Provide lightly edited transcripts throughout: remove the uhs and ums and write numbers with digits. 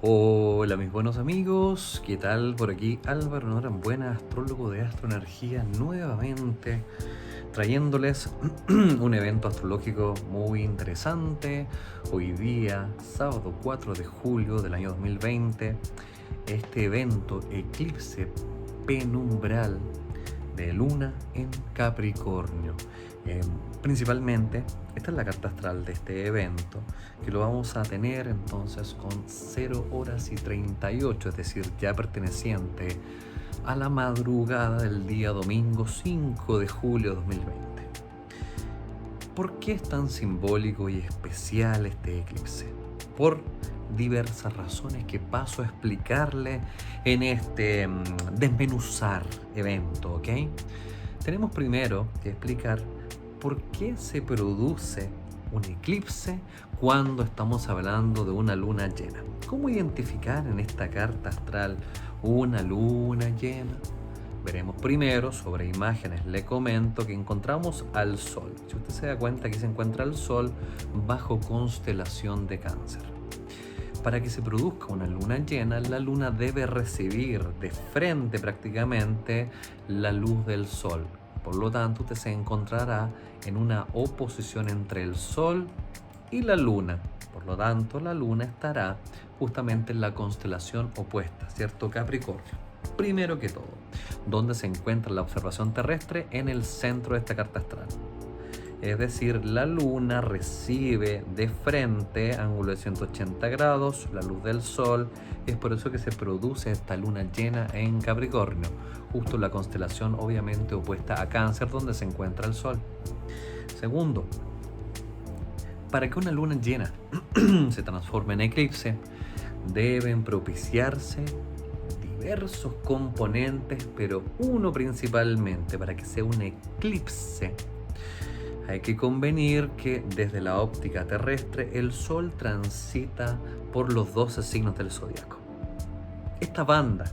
Hola mis buenos amigos, ¿qué tal? Por aquí Álvaro Norambuena, astrólogo de Astroenergía, nuevamente trayéndoles un evento astrológico muy interesante. Hoy día, sábado 4 de julio del año 2020, este evento, eclipse penumbral de Luna en Capricornio. Principalmente, esta es la carta astral de este evento, que lo vamos a tener entonces con 0 horas y 38, es decir, ya perteneciente a la madrugada del día domingo 5 de julio de 2020. ¿Por qué es tan simbólico y especial este eclipse? Por diversas razones que paso a explicarle en este desmenuzar evento, ¿ok? Tenemos primero que explicar por qué se produce un eclipse cuando estamos hablando de una luna llena. ¿Cómo identificar en esta carta astral una luna llena? Veremos primero sobre imágenes, le comento que encontramos al Sol. Si usted se da cuenta, aquí se encuentra el Sol bajo constelación de Cáncer. Para que se produzca una luna llena, la luna debe recibir de frente prácticamente la luz del Sol. Por lo tanto, usted se encontrará en una oposición entre el Sol y la Luna. Por lo tanto, la Luna estará justamente en la constelación opuesta, ¿cierto? Capricornio. Primero que todo, ¿dónde se encuentra la observación terrestre? En el centro de esta carta astral. Es decir, la Luna recibe de frente, ángulo de 180 grados, la luz del Sol. Es por eso que se produce esta luna llena en Capricornio, justo en la constelación obviamente opuesta a Cáncer, donde se encuentra el Sol. Segundo, para que una luna llena se transforme en eclipse, deben propiciarse diversos componentes, pero uno principalmente, para que sea un eclipse. Hay que convenir que desde la óptica terrestre el Sol transita por los 12 signos del zodiaco. Esta banda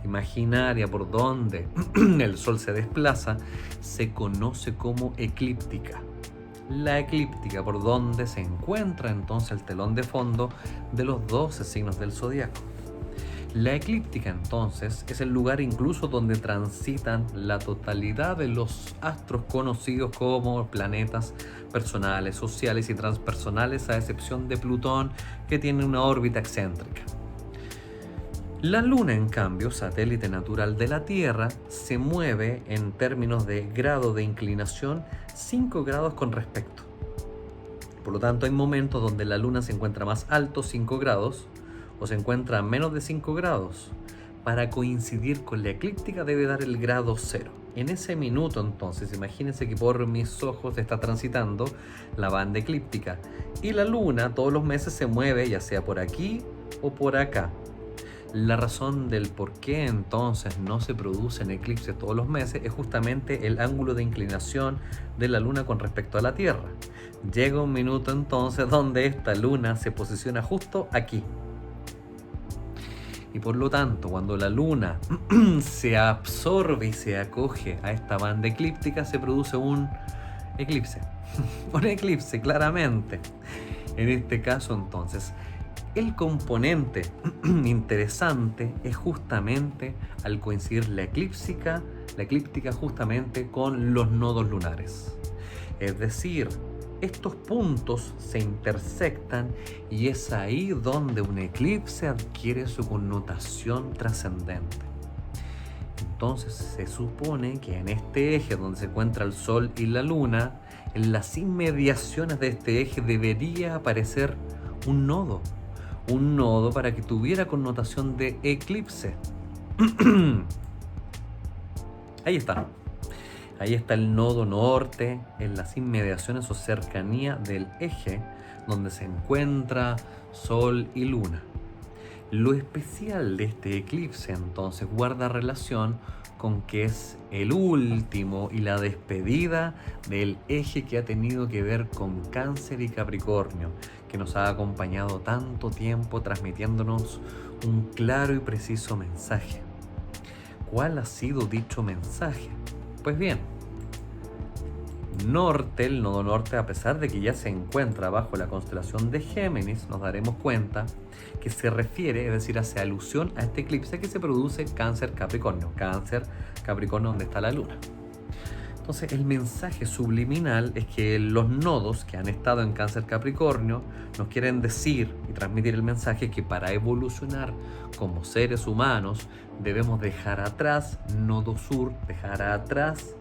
imaginaria por donde el Sol se desplaza se conoce como eclíptica. La eclíptica por donde se encuentra entonces el telón de fondo de los 12 signos del zodiaco. La eclíptica entonces es el lugar incluso donde transitan la totalidad de los astros conocidos como planetas personales, sociales y transpersonales, a excepción de Plutón, que tiene una órbita excéntrica. La Luna, en cambio, satélite natural de la Tierra, se mueve en términos de grado de inclinación 5 grados con respecto. Por lo tanto, hay momentos donde la Luna se encuentra más alto, 5 grados, o se encuentra a menos de 5 grados. Para coincidir con la eclíptica debe dar el grado 0. En ese minuto entonces, imagínense que por mis ojos está transitando la banda eclíptica y la Luna todos los meses se mueve ya sea por aquí o por acá. La razón del por qué entonces no se producen eclipses todos los meses es justamente el ángulo de inclinación de la Luna con respecto a la Tierra. Llega un minuto entonces donde esta Luna se posiciona justo aquí. Y por lo tanto, cuando la Luna se absorbe y se acoge a esta banda eclíptica, se produce un eclipse. Un eclipse, claramente. En este caso, entonces, el componente interesante es justamente al coincidir la eclíptica justamente con los nodos lunares. Es decir, estos puntos se intersectan y es ahí donde un eclipse adquiere su connotación trascendente. Entonces se supone que en este eje donde se encuentra el Sol y la Luna, en las inmediaciones de este eje debería aparecer un nodo para que tuviera connotación de eclipse. Ahí está. Ahí está el nodo norte, en las inmediaciones o cercanía del eje donde se encuentra Sol y Luna. Lo especial de este eclipse entonces guarda relación con que es el último y la despedida del eje que ha tenido que ver con Cáncer y Capricornio, que nos ha acompañado tanto tiempo transmitiéndonos un claro y preciso mensaje. ¿Cuál ha sido dicho mensaje? Pues bien, norte, el nodo norte, a pesar de que ya se encuentra bajo la constelación de Géminis, nos daremos cuenta que se refiere, es decir, hace alusión a este eclipse que se produce Cáncer-Capricornio. Cáncer-Capricornio, donde está la luna. Entonces, el mensaje subliminal es que los nodos que han estado en Cáncer-Capricornio nos quieren decir y transmitir el mensaje que para evolucionar como seres humanos debemos dejar atrás nodo sur, dejar atrás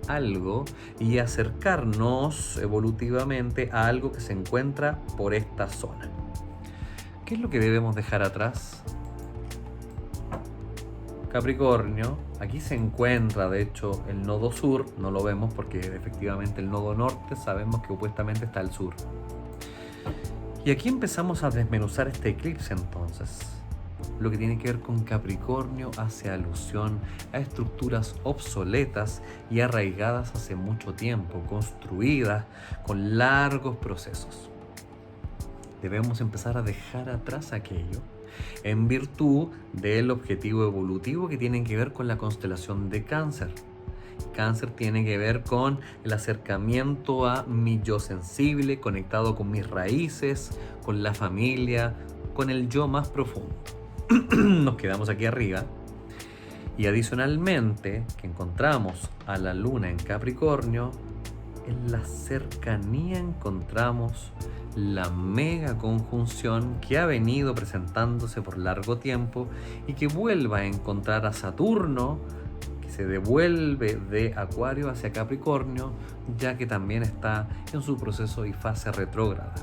algo y acercarnos evolutivamente a algo que se encuentra por esta zona. ¿Qué es lo que debemos dejar atrás? Capricornio, aquí se encuentra de hecho el nodo sur, no lo vemos porque efectivamente el nodo norte sabemos que opuestamente está al sur. Y aquí empezamos a desmenuzar este eclipse entonces. Lo que tiene que ver con Capricornio hace alusión a estructuras obsoletas y arraigadas hace mucho tiempo, construidas con largos procesos. Debemos empezar a dejar atrás aquello en virtud del objetivo evolutivo que tiene que ver con la constelación de Cáncer. Cáncer tiene que ver con el acercamiento a mi yo sensible, conectado con mis raíces, con la familia, con el yo más profundo. Nos quedamos aquí arriba y adicionalmente que encontramos a la luna en Capricornio, en la cercanía encontramos la mega conjunción que ha venido presentándose por largo tiempo y que vuelva a encontrar a Saturno, que se devuelve de Acuario hacia Capricornio, ya que también está en su proceso y fase retrógrada.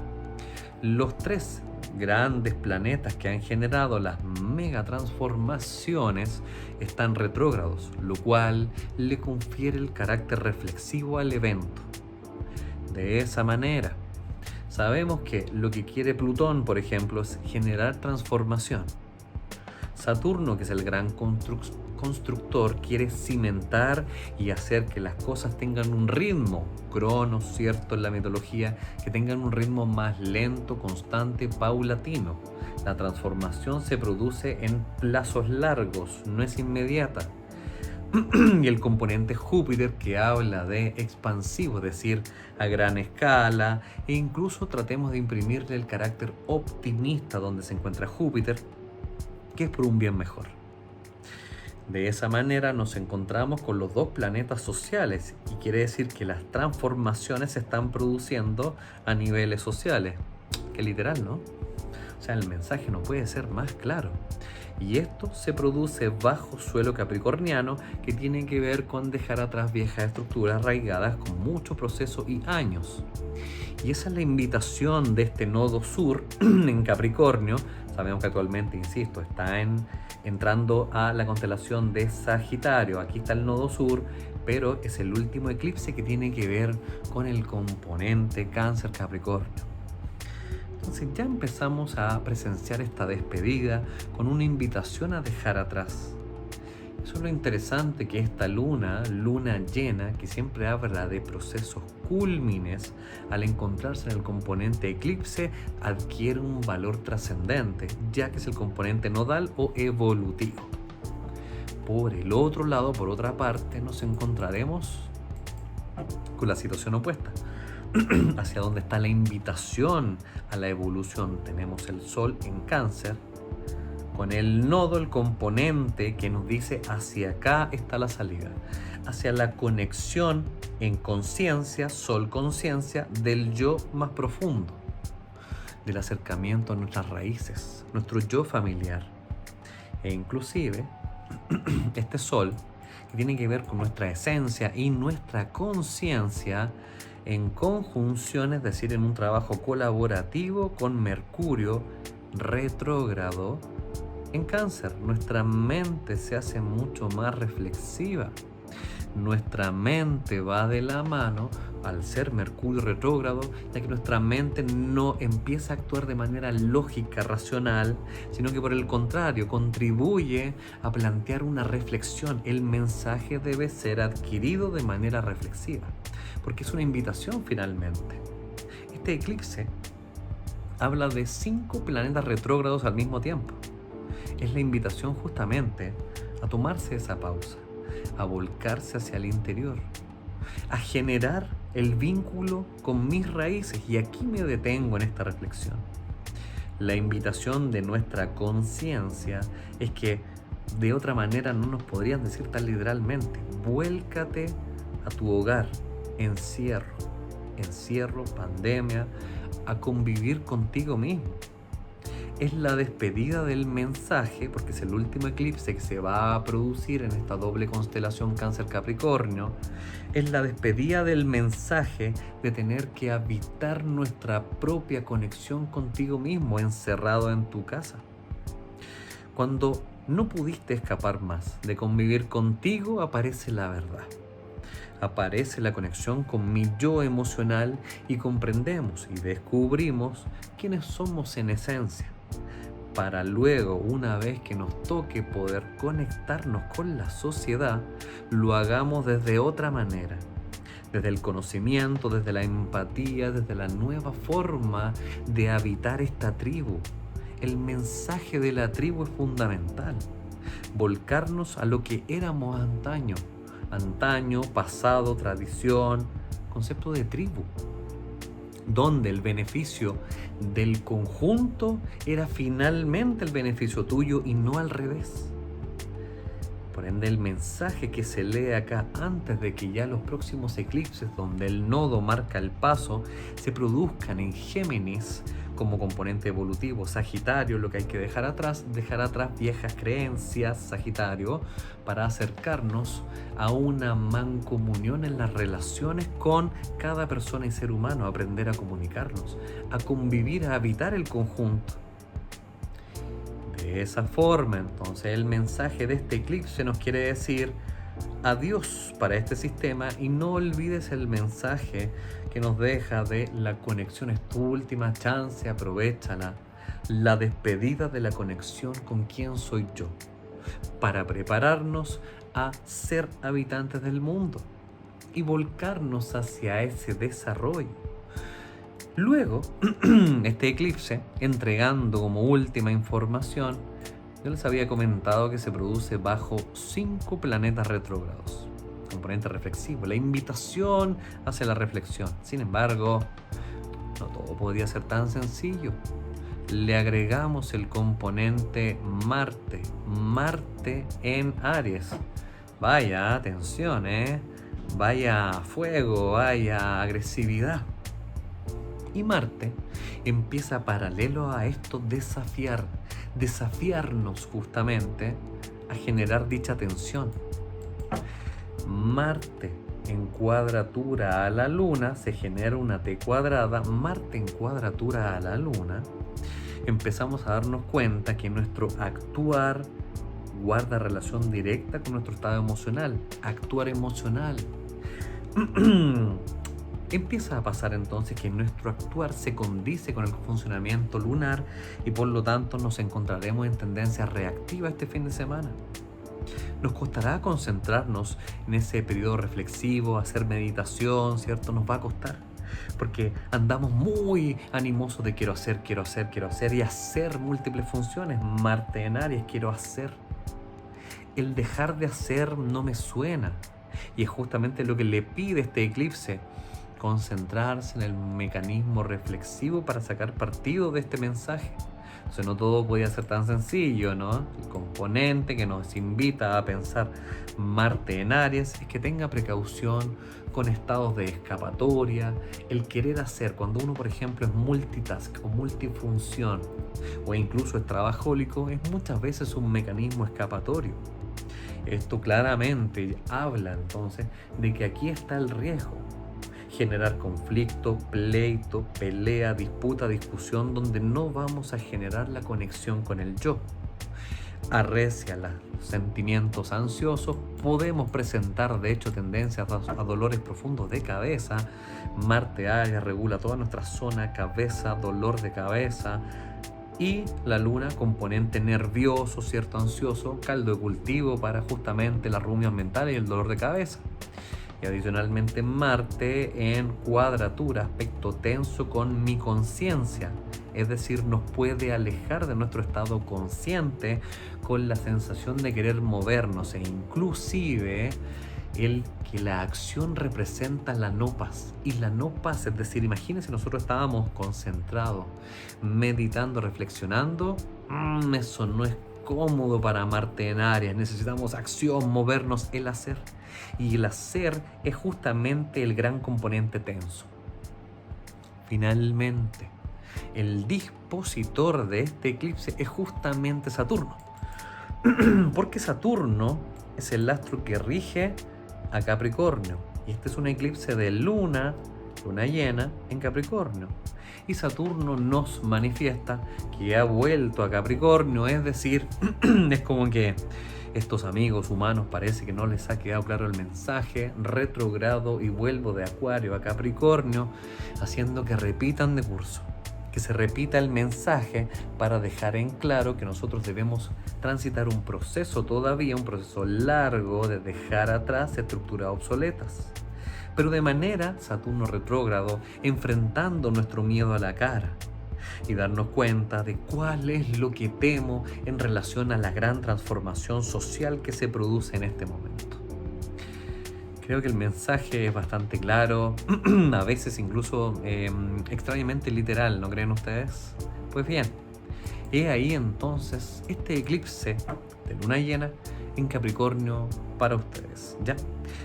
Los tres grandes planetas que han generado las mega transformaciones están retrógrados, lo cual le confiere el carácter reflexivo al evento. De esa manera, sabemos que lo que quiere Plutón, por ejemplo, es generar transformación. Saturno, que es el gran constructor, quiere cimentar y hacer que las cosas tengan un ritmo, Cronos, cierto, en la mitología, que tengan un ritmo más lento, constante, paulatino. La transformación se produce en plazos largos, no es inmediata. Y el componente Júpiter, que habla de expansivo, es decir, a gran escala, e incluso tratemos de imprimirle el carácter optimista donde se encuentra Júpiter, que es por un bien mejor. De esa manera nos encontramos con los dos planetas sociales y quiere decir que las transformaciones se están produciendo a niveles sociales. Qué literal, ¿no? O sea, el mensaje no puede ser más claro. Y esto se produce bajo suelo capricorniano que tiene que ver con dejar atrás viejas estructuras arraigadas con mucho proceso y años. Y esa es la invitación de este nodo sur en Capricornio. Sabemos que actualmente, insisto, está entrando a la constelación de Sagitario. Aquí está el nodo sur, pero es el último eclipse que tiene que ver con el componente Cáncer-Capricornio. Entonces ya empezamos a presenciar esta despedida con una invitación a dejar atrás. Eso es lo interesante, que esta luna llena, que siempre habla de procesos cúlmines, al encontrarse en el componente eclipse, adquiere un valor trascendente, ya que es el componente nodal o evolutivo. Por el otro lado, por otra parte, nos encontraremos con la situación opuesta. Hacia donde está la invitación a la evolución. Tenemos el Sol en Cáncer, con el nodo, el componente que nos dice hacia acá está la salida, hacia la conexión en conciencia, Sol conciencia, del yo más profundo, del acercamiento a nuestras raíces, nuestro yo familiar. E inclusive, este Sol, que tiene que ver con nuestra esencia y nuestra conciencia, en conjunción, es decir, en un trabajo colaborativo con Mercurio retrógrado en Cáncer. Nuestra mente se hace mucho más reflexiva. Nuestra mente va de la mano al ser Mercurio retrógrado, ya que nuestra mente no empieza a actuar de manera lógica, racional, sino que por el contrario contribuye a plantear una reflexión. El mensaje debe ser adquirido de manera reflexiva, porque es una invitación finalmente. Este eclipse habla de 5 planetas retrógrados al mismo tiempo. Es la invitación justamente a tomarse esa pausa, a volcarse hacia el interior, a generar el vínculo con mis raíces. Y aquí me detengo en esta reflexión. La invitación de nuestra conciencia es que de otra manera no nos podrían decir tan literalmente: vuélcate a tu hogar, encierro, pandemia, a convivir contigo mismo. Es la despedida del mensaje, porque es el último eclipse que se va a producir en esta doble constelación Cáncer-Capricornio. Es la despedida del mensaje de tener que habitar nuestra propia conexión contigo mismo, encerrado en tu casa. Cuando no pudiste escapar más de convivir contigo, aparece la verdad. Aparece la conexión con mi yo emocional y comprendemos y descubrimos quiénes somos en esencia, para luego, una vez que nos toque poder conectarnos con la sociedad, lo hagamos desde otra manera, desde el conocimiento, desde la empatía, desde la nueva forma de habitar esta tribu. El mensaje de la tribu es fundamental, volcarnos a lo que éramos antaño, pasado, tradición, concepto de tribu, donde el beneficio del conjunto era finalmente el beneficio tuyo y no al revés. Por ende, el mensaje que se lee acá antes de que ya los próximos eclipses, donde el nodo marca el paso, se produzcan en Géminis como componente evolutivo, Sagitario, lo que hay que dejar atrás viejas creencias, Sagitario, para acercarnos a una mancomunión en las relaciones con cada persona y ser humano, aprender a comunicarnos, a convivir, a habitar el conjunto. De esa forma, entonces, el mensaje de este eclipse nos quiere decir adiós para este sistema, y no olvides el mensaje que nos deja de la conexión es tu última chance, aprovéchala, la despedida de la conexión con quién soy yo, para prepararnos a ser habitantes del mundo y volcarnos hacia ese desarrollo. Luego, este eclipse, entregando como última información, yo les había comentado que se produce bajo 5 planetas retrógrados, componente reflexivo, la invitación hacia la reflexión. Sin embargo, no todo podía ser tan sencillo. Le agregamos el componente Marte en Aries. Vaya atención, vaya fuego, vaya agresividad. Y Marte empieza paralelo a esto desafiarnos justamente a generar dicha tensión. Marte en cuadratura a la Luna, se genera una T cuadrada, Marte en cuadratura a la Luna, empezamos a darnos cuenta que nuestro actuar guarda relación directa con nuestro estado emocional, actuar emocional. Empieza a pasar entonces que nuestro actuar se condice con el funcionamiento lunar y por lo tanto nos encontraremos en tendencia reactiva este fin de semana. Nos costará concentrarnos en ese periodo reflexivo, hacer meditación, ¿cierto? Nos va a costar, porque andamos muy animosos de quiero hacer y hacer múltiples funciones. Marte en Aries, quiero hacer. El dejar de hacer no me suena, y es justamente lo que le pide este eclipse: concentrarse en el mecanismo reflexivo para sacar partido de este mensaje. Entonces no todo podía ser tan sencillo, ¿no? El componente que nos invita a pensar Marte en Aries es que tenga precaución con estados de escapatoria, el querer hacer. Cuando uno, por ejemplo, es multitask o multifunción, o incluso es trabajólico, es muchas veces un mecanismo escapatorio. Esto claramente habla entonces de que aquí está el riesgo: generar conflicto, pleito, pelea, disputa, discusión, donde no vamos a generar la conexión con el yo. Arrecia los sentimientos ansiosos, podemos presentar de hecho tendencias a dolores profundos de cabeza. Marte Aries regula toda nuestra zona cabeza, dolor de cabeza. Y la Luna, componente nervioso, cierto, ansioso, caldo de cultivo para justamente las rumias mentales y el dolor de cabeza. Y adicionalmente Marte en cuadratura, aspecto tenso con mi conciencia, es decir, nos puede alejar de nuestro estado consciente con la sensación de querer movernos, e inclusive el que la acción representa la no paz. Y la no paz, es decir, imagínense, nosotros estábamos concentrados, meditando, reflexionando. Eso no es cómodo para amarte en Aries. Necesitamos acción, movernos, el hacer. Y el hacer es justamente el gran componente tenso. Finalmente, el dispositor de este eclipse es justamente Saturno. Porque Saturno es el astro que rige a Capricornio. Y este es un eclipse de luna llena en Capricornio. Y Saturno nos manifiesta que ha vuelto a Capricornio, es decir, es como que estos amigos humanos parece que no les ha quedado claro el mensaje, retrogrado y vuelvo de Acuario a Capricornio, haciendo que repitan de curso, que se repita el mensaje para dejar en claro que nosotros debemos transitar un proceso todavía, un proceso largo de dejar atrás estructuras obsoletas. Pero de manera Saturno retrógrado, enfrentando nuestro miedo a la cara y darnos cuenta de cuál es lo que temo en relación a la gran transformación social que se produce en este momento. Creo que el mensaje es bastante claro, a veces incluso extrañamente literal, ¿no creen ustedes? Pues bien, he ahí entonces este eclipse de luna llena en Capricornio para ustedes, ¿ya?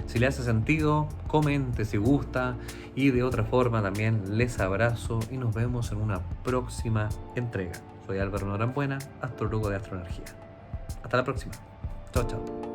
Si le hace sentido, comente si gusta y de otra forma también les abrazo y nos vemos en una próxima entrega. Soy Álvaro Norambuena, astrólogo de Astroenergía. Hasta la próxima. Chao, chao.